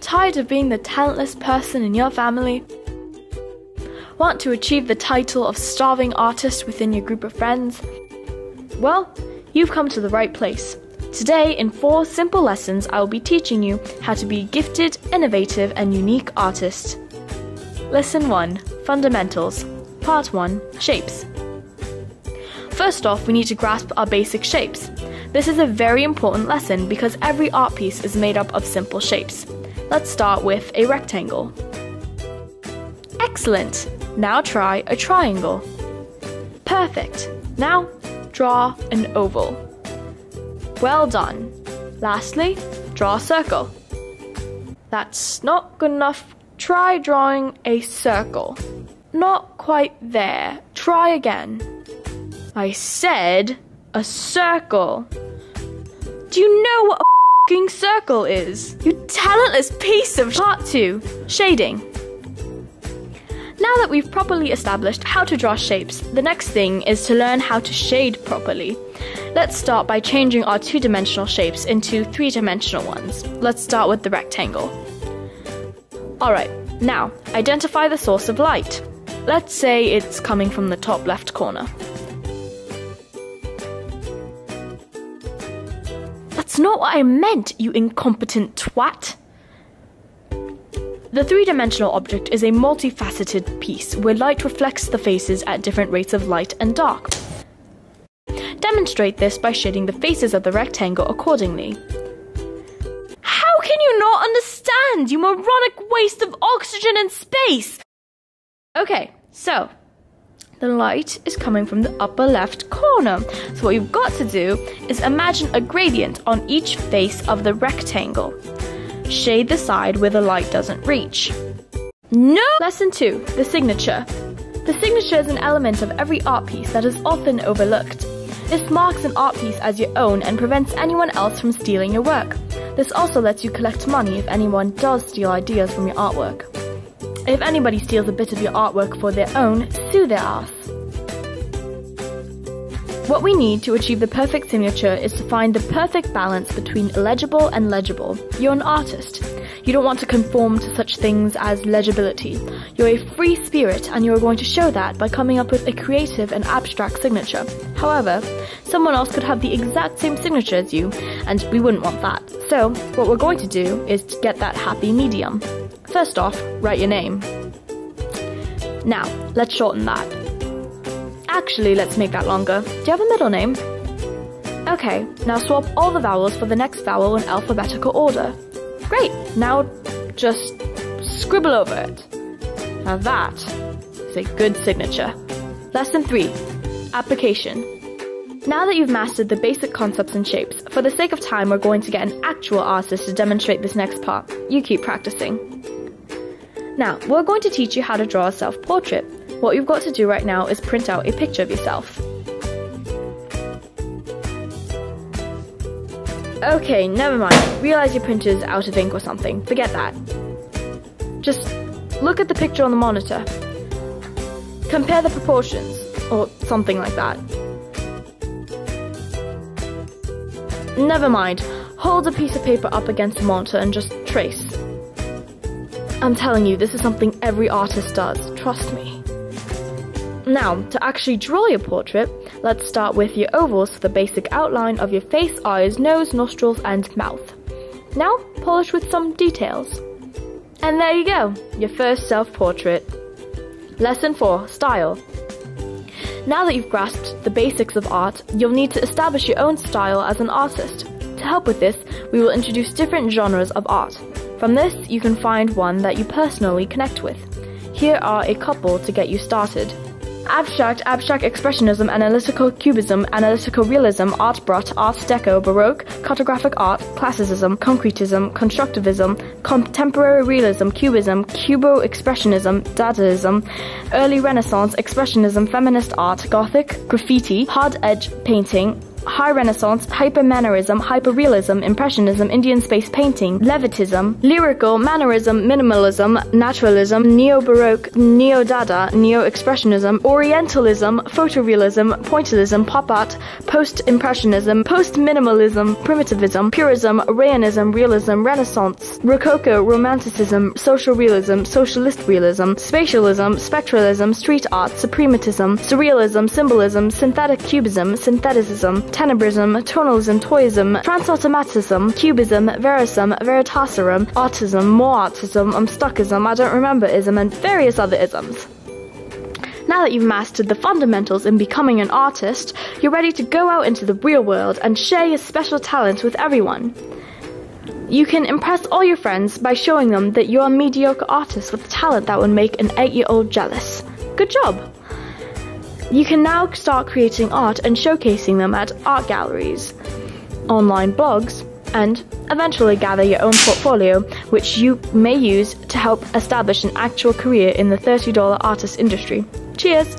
Tired of being the talentless person in your family? Want to achieve the title of starving artist within your group of friends? Well, you've come to the right place. Today, in 4 simple lessons, I will be teaching you how to be a gifted, innovative, and unique artist. Lesson 1. Fundamentals. Part 1. Shapes. First off, we need to grasp our basic shapes. This is a very important lesson because every art piece is made up of simple shapes. Let's start with a rectangle. Excellent! Now try a triangle. Perfect! Now draw an oval. Well done! Lastly, draw a circle. That's not good enough. Try drawing a circle. Not quite there. Try again. I said a circle. Do you know what a f***ing circle is? You talentless piece of Part 2. Shading. Now that we've properly established how to draw shapes, the next thing is to learn how to shade properly. Let's start by changing our 2-dimensional shapes into 3-dimensional ones. Let's start with the rectangle. Alright, now identify the source of light. Let's say it's coming from the top left corner. That's not what I meant, you incompetent twat! The 3-dimensional object is a multifaceted piece where light reflects the faces at different rates of light and dark. Demonstrate this by shading the faces of the rectangle accordingly. How can you not understand, you moronic waste of oxygen and space? Okay, so the light is coming from the upper left corner. So what you've got to do is imagine a gradient on each face of the rectangle. Shade the side where the light doesn't reach. No! Lesson 2. The signature. The signature is an element of every art piece that is often overlooked. This marks an art piece as your own and prevents anyone else from stealing your work. This also lets you collect money if anyone does steal ideas from your artwork. If anybody steals a bit of your artwork for their own, sue their ass. What we need to achieve the perfect signature is to find the perfect balance between illegible and legible. You're an artist. You don't want to conform to such things as legibility. You're a free spirit and you're going to show that by coming up with a creative and abstract signature. However, someone else could have the exact same signature as you, and we wouldn't want that. So, what we're going to do is to get that happy medium. First off, write your name. Now, let's shorten that. Actually, let's make that longer. Do you have a middle name? Okay, now swap all the vowels for the next vowel in alphabetical order. Great, now just scribble over it. Now that is a good signature. Lesson 3. Application. Now that you've mastered the basic concepts and shapes, for the sake of time we're going to get an actual artist to demonstrate this next part. You keep practicing. Now, we're going to teach you how to draw a self-portrait. What you've got to do right now is print out a picture of yourself. Okay, never mind. Realize your printer's out of ink or something. Forget that. Just look at the picture on the monitor. Compare the proportions, or something like that. Never mind. Hold a piece of paper up against the monitor and just trace. I'm telling you, this is something every artist does. Trust me. Now, to actually draw your portrait, let's start with your ovals for the basic outline of your face, eyes, nose, nostrils, and mouth. Now, polish with some details. And there you go, your first self-portrait. Lesson 4. Style. Now that you've grasped the basics of art, you'll need to establish your own style as an artist. To help with this, we will introduce different genres of art. From this, you can find one that you personally connect with. Here are a couple to get you started. Abstract, abstract expressionism, analytical cubism, analytical realism, art brut, art deco, baroque, cartographic art, classicism, concretism, constructivism, contemporary realism, cubism, cubo-expressionism, dadaism, early renaissance, expressionism, feminist art, gothic, graffiti, hard edge painting, High Renaissance, Hypermannerism, Hyperrealism, Impressionism, Indian space painting, Levitism, Lyrical, Mannerism, Minimalism, Naturalism, Neo-Baroque, Neo-Dada, Neo-Expressionism, Orientalism, Photorealism, Pointillism, Pop Art, Post-Impressionism, Post-Minimalism, Primitivism, Purism, Rayonism, Realism, Renaissance, Rococo, Romanticism, Social Realism, Socialist Realism, Spatialism, Spectralism, Street Art, Suprematism, Surrealism, Symbolism, Synthetic Cubism, Syntheticism, Tenebrism, Tonalism, Toyism, Transautomatism, Cubism, Verism, Veritaserum, Artism, More Artism, Stuckism, I don't remember ism, and various other isms. Now that you've mastered the fundamentals in becoming an artist, you're ready to go out into the real world and share your special talents with everyone. You can impress all your friends by showing them that you're a mediocre artist with talent that would make an 8-year-old jealous. Good job! You can now start creating art and showcasing them at art galleries, online blogs, and eventually gather your own portfolio, which you may use to help establish an actual career in the $30 artist industry. Cheers!